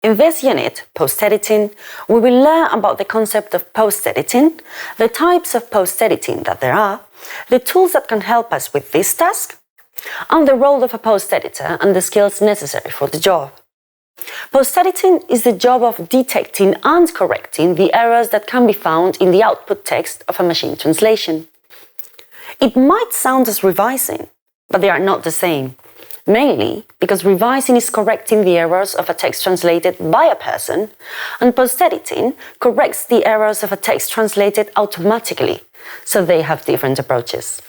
In this unit, post-editing, we will learn about the concept of post-editing, the types of post-editing that there are, the tools that can help us with this task, and the role of a post-editor and the skills necessary for the job. Post-editing is the job of detecting and correcting the errors that can be found in the output text of a machine translation. It might sound as revising, but they are not the same, mainly because revising is correcting the errors of a text translated by a person, and post-editing corrects the errors of a text translated automatically, so they have different approaches.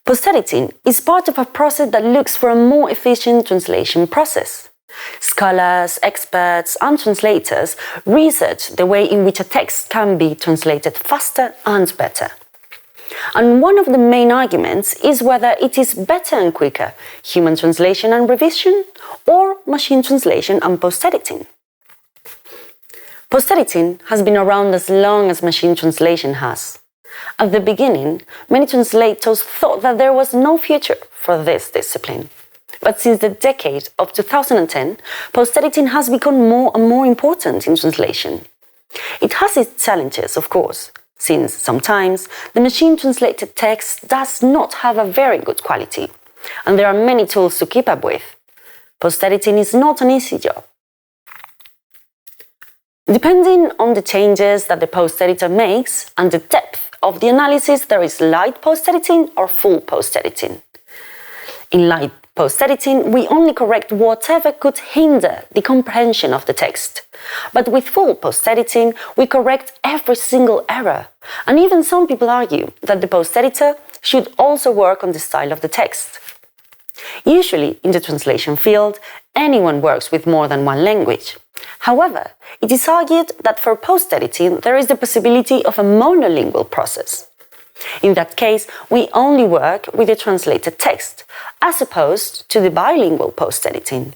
Post-editing is part of a process that looks for a more efficient translation process. Scholars, experts, and translators research the way in which a text can be translated faster and better. And one of the main arguments is whether it is better and quicker, human translation and revision, or machine translation and post-editing. Post-editing has been around as long as machine translation has. At the beginning, many translators thought that there was no future for this discipline. But since the decade of 2010, post-editing has become more and more important in translation. It has its challenges, of course, since sometimes the machine-translated text does not have a very good quality, and there are many tools to keep up with. Post-editing is not an easy job. Depending on the changes that the post-editor makes and the depth of the analysis, there is light post-editing or full post-editing. In light post-editing, we only correct whatever could hinder the comprehension of the text. But with full post-editing, we correct every single error. And even some people argue that the post-editor should also work on the style of the text. Usually, in the translation field, anyone works with more than one language. However, it is argued that for post-editing, there is the possibility of a monolingual process. In that case, we only work with the translated text, as opposed to the bilingual post-editing,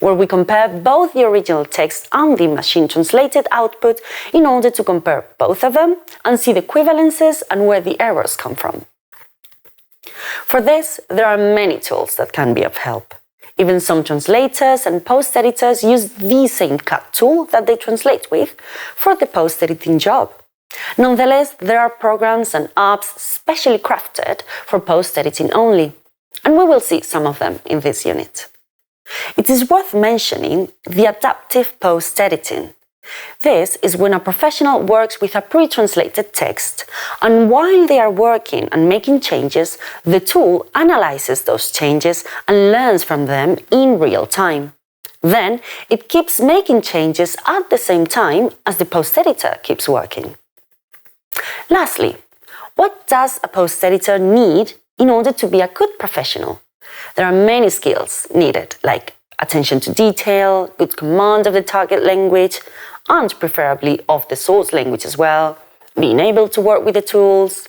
where we compare both the original text and the machine-translated output in order to compare both of them and see the equivalences and where the errors come from. For this, there are many tools that can be of help. Even some translators and post-editors use the same cut tool that they translate with for the post-editing job. Nonetheless, there are programs and apps specially crafted for post-editing only, and we will see some of them in this unit. It is worth mentioning the adaptive post-editing. This is when a professional works with a pre-translated text, and while they are working and making changes, the tool analyzes those changes and learns from them in real time. Then, it keeps making changes at the same time as the post-editor keeps working. Lastly, what does a post-editor need in order to be a good professional? There are many skills needed, like attention to detail, good command of the target language, and preferably of the source language as well, being able to work with the tools.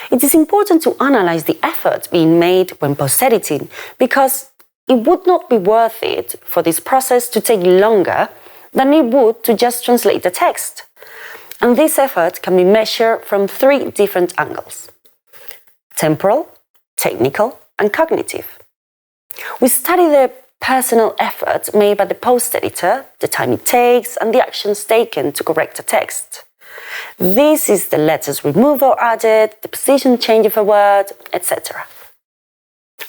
It is important to analyze the effort being made when post-editing, because it would not be worth it for this process to take longer than it would to just translate the text. And this effort can be measured from 3 different angles: temporal, technical, and cognitive. We study the personal effort made by the post-editor, the time it takes, and the actions taken to correct a text. This is the letters removed or added, the position change of a word, etc.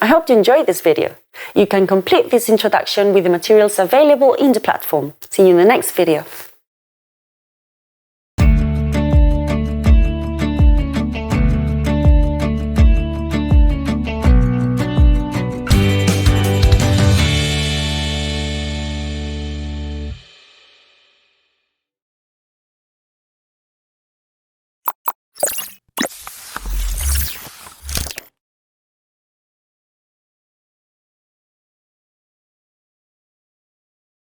I hope you enjoyed this video. You can complete this introduction with the materials available in the platform. See you in the next video.